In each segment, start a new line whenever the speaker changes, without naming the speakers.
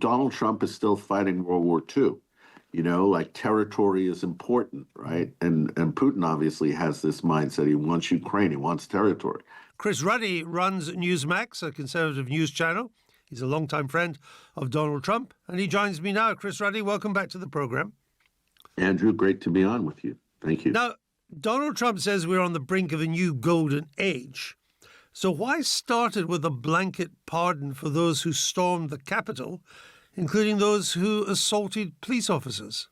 Donald Trump is still fighting World War II. Like territory is important, right? And Putin obviously has this mindset. He wants Ukraine. He wants territory.
Chris Ruddy runs NewsMax, a conservative news channel. He's a longtime friend of Donald Trump, and he joins me now. Chris Ruddy, welcome back to the program.
Andrew, great to be on with you. Thank you.
Now, Donald Trump says we're on the brink of a new golden age. So why start it with a blanket pardon for those who stormed the Capitol, including those who assaulted police officers?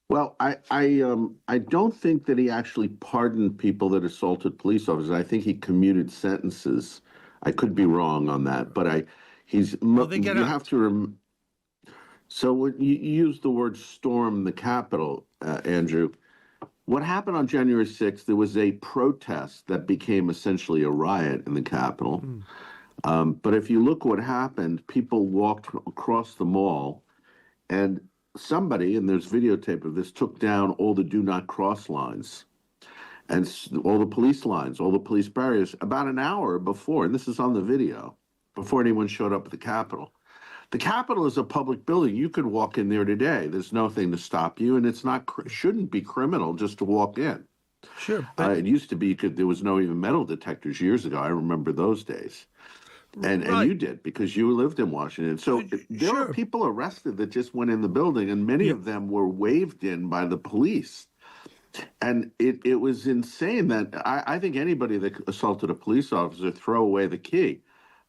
Well, I don't think that he actually pardoned people that assaulted police officers. I think he commuted sentences. I could be wrong on that, but have to. So when you use the word storm the Capitol, Andrew, what happened on January 6th, there was a protest that became essentially a riot in the Capitol. But if you look what happened, people walked across the mall and somebody, and there's videotape of this, took down all the do not cross lines and all the police lines, all the police barriers about an hour before, and this is on the video, before anyone showed up at the Capitol. The Capitol is a public building. You could walk in there today. There's nothing to stop you, and it's shouldn't be criminal just to walk in.
Sure.
It used to be there was no even metal detectors years ago. I remember those days. And you did, because you lived in Washington. So there were people arrested that just went in the building, and many of them were waved in by the police. And it was insane that I think anybody that assaulted a police officer throw away the key.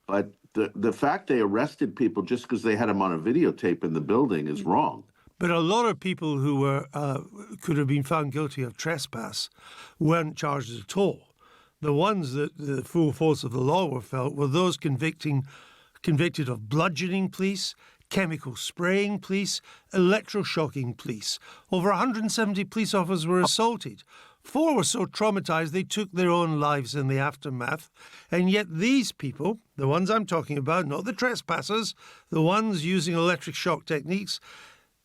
But the fact they arrested people just because they had them on a videotape in the building is wrong.
But a lot of people who were could have been found guilty of trespass weren't charged at all. The ones that the full force of the law were felt were those convicted of bludgeoning police, chemical spraying police, electroshocking police. Over 170 police officers were assaulted. 4 were so traumatized they took their own lives in the aftermath. And yet these people, the ones I'm talking about, not the trespassers, the ones using electric shock techniques,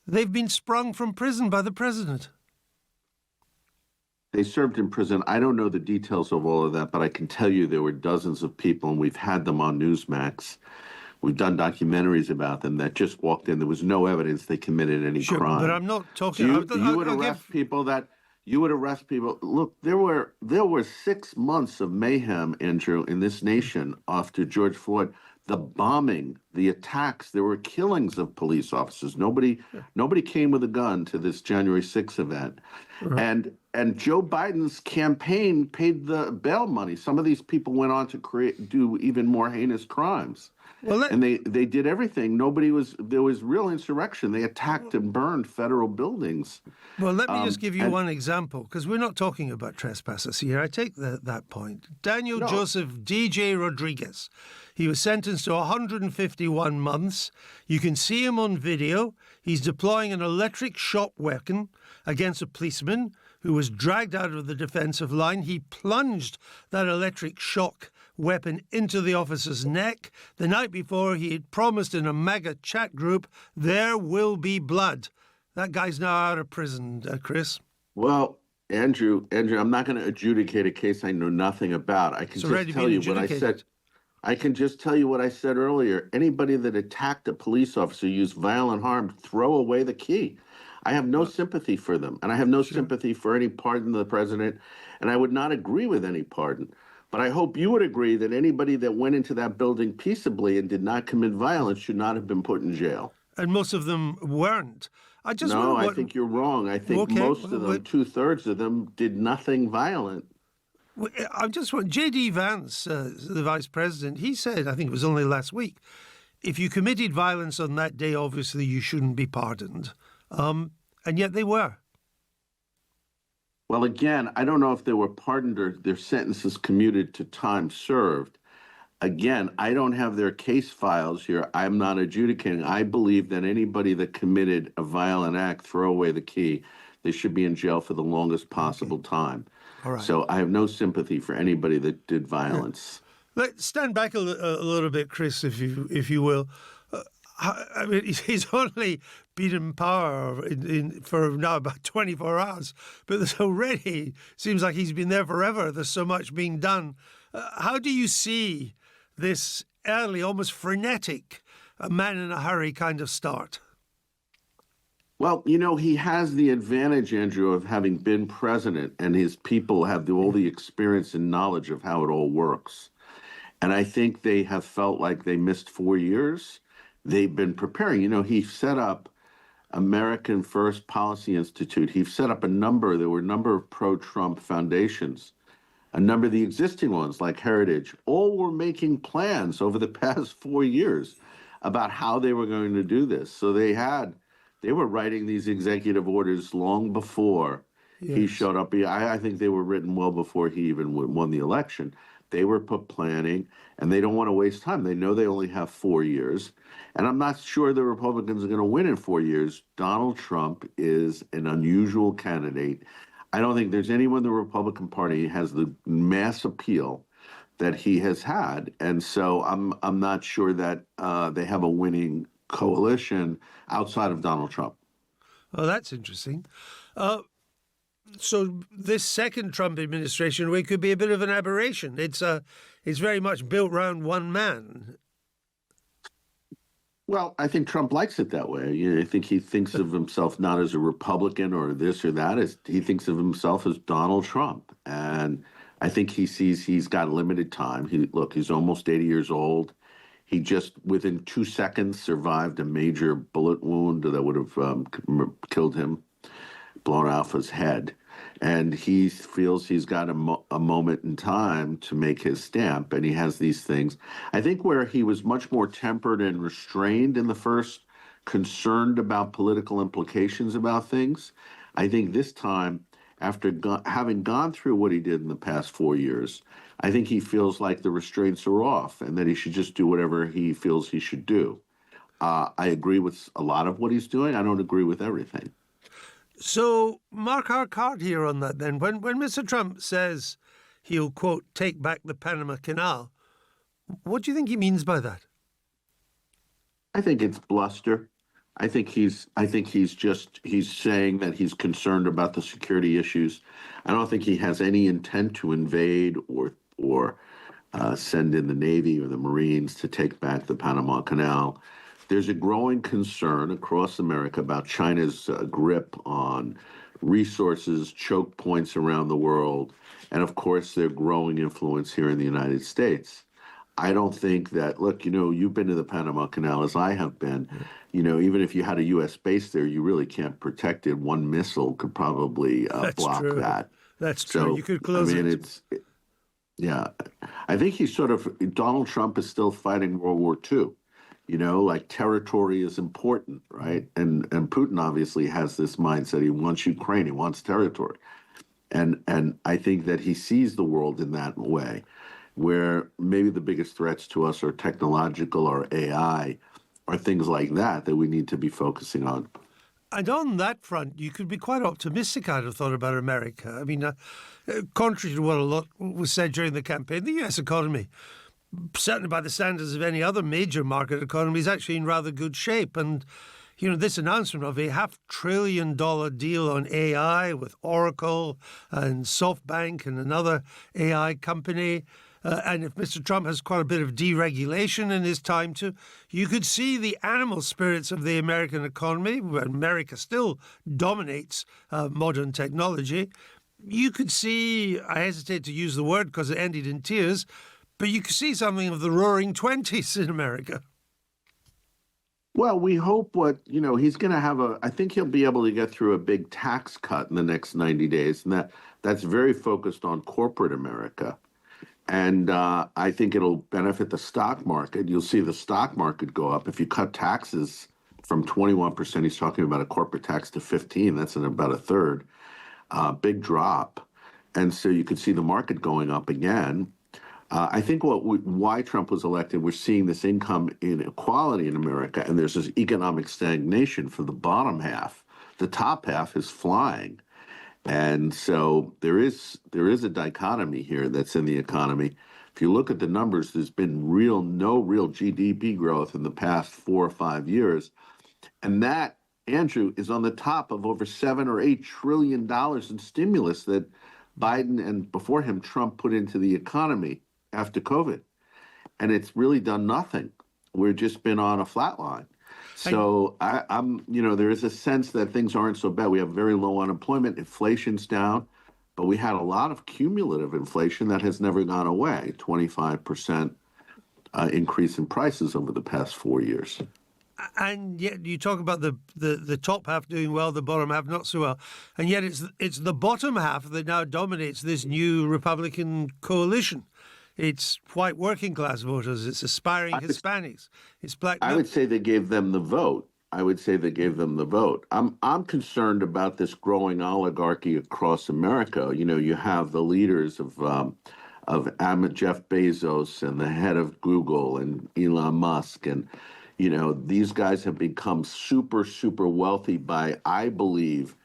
they've been sprung from prison by the president.
They served in prison. I don't know the details of all of that, but I can tell you there were dozens of people, and we've had them on Newsmax. We've done documentaries about them that just walked in. There was no evidence they committed any crime.
But I'm not talking.
You would arrest people that. You would arrest people. Look, there were 6 months of mayhem, Andrew, in this nation after George Floyd. The bombing, the attacks, there were killings of police officers. Nobody came with a gun to this January 6th event. Right. And Joe Biden's campaign paid the bail money. Some of these people went on to do even more heinous crimes. And they did everything. There was real insurrection. They attacked and burned federal buildings.
Well, let me just give you one example, because we're not talking about trespassers here. I take that point. Daniel Joseph DJ Rodriguez, he was sentenced to 151 months. You can see him on video. He's deploying an electric shock weapon against a policeman who was dragged out of the defensive line. He plunged that electric shock weapon into the officer's neck. The night before, he had promised in a MAGA chat group, there will be blood. That guy's now out of prison, Chris.
Well, Andrew, I'm not going to adjudicate a case I know nothing about. I can just tell you what I said. I can just tell you what I said earlier. Anybody that attacked a police officer, used violent harm, throw away the key. I have no sympathy for them, and I have no sympathy for any pardon of the president, and I would not agree with any pardon. But I hope you would agree that anybody that went into that building peaceably and did not commit violence should not have been put in jail.
And most of them weren't.
I think you're wrong. I think most of them, 2/3 of them, did nothing violent.
I just want J.D. Vance, the vice president, he said, I think it was only last week, if you committed violence on that day, obviously you shouldn't be pardoned. And yet they were.
Well, again, I don't know if they were pardoned or their sentences commuted to time served. Again, I don't have their case files here. I'm not adjudicating. I believe that anybody that committed a violent act, throw away the key, they should be in jail for the longest possible time. All right. So I have no sympathy for anybody that did violence.
Let's stand back a little bit, Chris, if you will. I mean, he's only been in power for now about 24 hours, but there's already seems like he's been there forever. There's so much being done. How do you see this early, almost frenetic a man in a hurry kind of start?
Well, he has the advantage, Andrew, of having been president, and his people have all the experience and knowledge of how it all works. And I think they have felt like they missed 4 years. They've been preparing. He set up American First Policy Institute. He set up there were a number of pro-Trump foundations. A number of the existing ones, like Heritage, all were making plans over the past 4 years about how they were going to do this. So they were writing these executive orders long before he
Yes.
showed up. I think they were written well before he even won the election. They were planning, and they don't want to waste time. They know they only have 4 years. And I'm not sure the Republicans are going to win in 4 years. Donald Trump is an unusual candidate. I don't think there's anyone in the Republican Party who has the mass appeal that he has had. And so I'm not sure that they have a winning coalition outside of Donald Trump.
Oh, that's interesting. So this second Trump administration, it could be a bit of an aberration. It's very much built around one man.
Well, I think Trump likes it that way. I think he thinks of himself not as a Republican or this or that. He thinks of himself as Donald Trump. And I think he sees he's got limited time. He's almost 80 years old. He just, within 2 seconds, survived a major bullet wound that would have killed him, blown off his head. And he feels he's got a moment in time to make his stamp, and he has these things. I think where he was much more tempered and restrained in the first, concerned about political implications about things, I think this time, after having gone through what he did in the past 4 years, I think he feels like the restraints are off and that he should just do whatever he feels he should do. I agree with a lot of what he's doing. I don't agree with everything.
So mark our card here on that then. When Mr. Trump says he'll, quote, take back the Panama Canal, what do you think he means by that?
I think it's bluster. I think he's saying that he's concerned about the security issues. I don't think he has any intent to invade or send in the Navy or the Marines to take back the Panama Canal. There's a growing concern across America about China's grip on resources, choke points around the world, and of course their growing influence here in the United States. I don't think that, look, you've been to the Panama Canal as I have been. Even if you had a U.S. base there, you really can't protect it. One missile could probably block
true.
that.
That's true.
So,
You could close it.
Yeah. I think Donald Trump is still fighting World War II. Like territory is important, right? And Putin obviously has this mindset. He wants Ukraine. He wants territory. And I think that he sees the world in that way, where maybe the biggest threats to us are technological or AI or things like that we need to be focusing on.
And on that front, you could be quite optimistic, I'd have thought, about America. I mean, contrary to what a lot was said during the campaign, the U.S. economy, certainly by the standards of any other major market economy, is actually in rather good shape. And, this announcement of a $500 billion deal on AI with Oracle and SoftBank and another AI company, and if Mr. Trump has quite a bit of deregulation in his time too, you could see the animal spirits of the American economy, where America still dominates modern technology. You could see, I hesitate to use the word because it ended in tears, but you could see something of the roaring 20s in America.
Well, we hope he's going to I think he'll be able to get through a big tax cut in the next 90 days. And that's very focused on corporate America. And I think it'll benefit the stock market. You'll see the stock market go up. If you cut taxes from 21%, he's talking about a corporate tax, to 15%, that's in about a third. Big drop. And so you could see the market going up again. I think why Trump was elected, we're seeing this income inequality in America, and there's this economic stagnation for the bottom half. The top half is flying. And so there is a dichotomy here that's in the economy. If you look at the numbers, there's been no real GDP growth in the past 4 or 5 years. And that, Andrew, is on the top of over $7 or $8 trillion in stimulus that Biden and before him Trump put into the economy after COVID. And it's really done nothing. we've just been on a flat line. So there is a sense that things aren't so bad. We have very low unemployment, inflation's down, but we had a lot of cumulative inflation that has never gone away, 25% increase in prices over the past 4 years.
And yet you talk about the top half doing well, the bottom half not so well. And yet it's the bottom half that now dominates this new Republican coalition. It's white working class voters. It's aspiring Hispanics. It's black.
I would say they gave them the vote. I'm concerned about this growing oligarchy across America. You have the leaders of Jeff Bezos and the head of Google and Elon Musk, and these guys have become super, super wealthy by, I believe,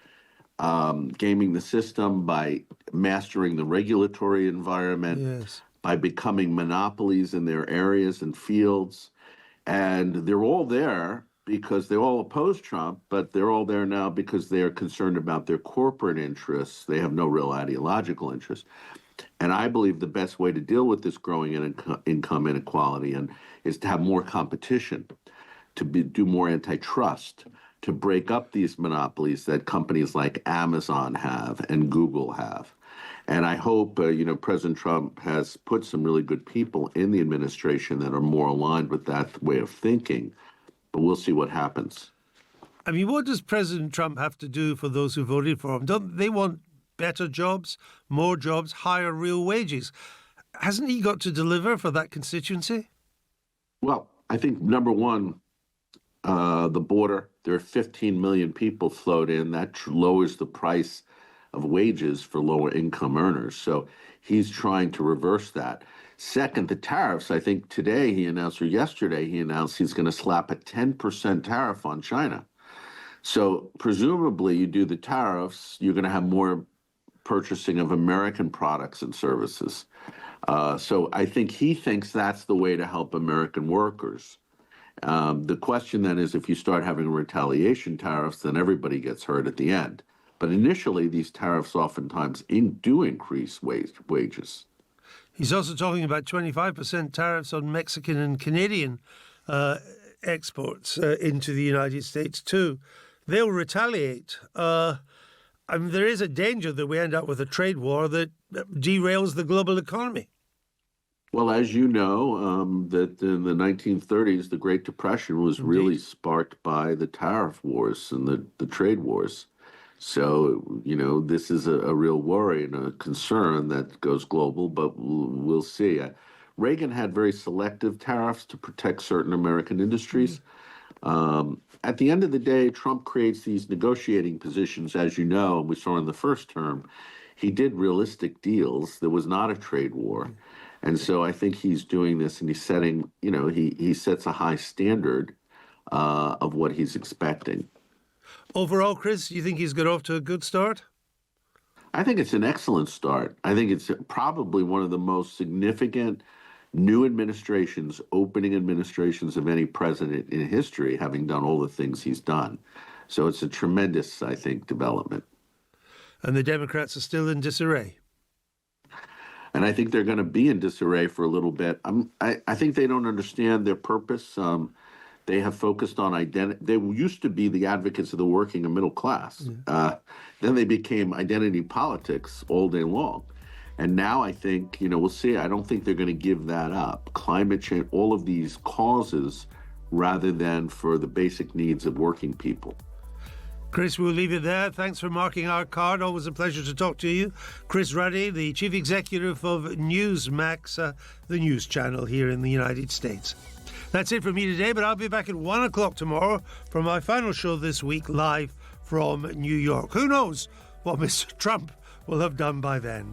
gaming the system, by mastering the regulatory environment.
Yes.
By becoming monopolies in their areas and fields. And they're all there because they all oppose Trump, but they're all there now because they are concerned about their corporate interests. They have no real ideological interests. And I believe the best way to deal with this growing income inequality is to have more competition, to do more antitrust, to break up these monopolies that companies like Amazon have and Google have. And I hope, President Trump has put some really good people in the administration that are more aligned with that way of thinking. But we'll see what happens.
I mean, what does President Trump have to do for those who voted for him? Don't they want better jobs, more jobs, higher real wages? Hasn't he got to deliver for that constituency?
Well, I think, number one, the border. There are 15 million people flowed in. That lowers the price of wages for lower income earners. So he's trying to reverse that. Second, the tariffs. I think today he announced, or yesterday he announced, he's going to slap a 10% tariff on China. So presumably you do the tariffs, you're going to have more purchasing of American products and services. So I think he thinks that's the way to help American workers. The question then is, if you start having retaliation tariffs, then everybody gets hurt at the end. But initially, these tariffs oftentimes do increase wages.
He's also talking about 25% tariffs on Mexican and Canadian exports into the United States too. They'll retaliate. There is a danger that we end up with a trade war that derails the global economy.
Well, as you know, that in the 1930s, the Great Depression was really sparked by the tariff wars and the trade wars. So, this is a real worry and a concern that goes global, but we'll see. Reagan had very selective tariffs to protect certain American industries. At the end of the day, Trump creates these negotiating positions, as you know, and we saw in the first term. He did realistic deals. There was not a trade war. And so I think he's doing this, and he's setting, he sets a high standard of what he's expecting.
Overall, Chris, you think he's got off to a good start?
I think it's an excellent start. I think it's probably one of the most significant new administrations, opening administrations of any president in history, having done all the things he's done. So it's a tremendous, I think, development.
And the Democrats are still in disarray.
And I think they're going to be in disarray for a little bit. I think they don't understand their purpose. They have focused on identity. They used to be the advocates of the working and middle class. Then they became identity politics all day long. And now I think, we'll see. I don't think they're going to give that up. Climate change, all of these causes, rather than for the basic needs of working people.
Chris, we'll leave it there. Thanks for marking our card. Always a pleasure to talk to you. Chris Ruddy, the Chief Executive of NewsMax, the news channel here in the United States. That's it for me today, but I'll be back at 1 o'clock tomorrow for my final show this week, live from New York. Who knows what Mr. Trump will have done by then?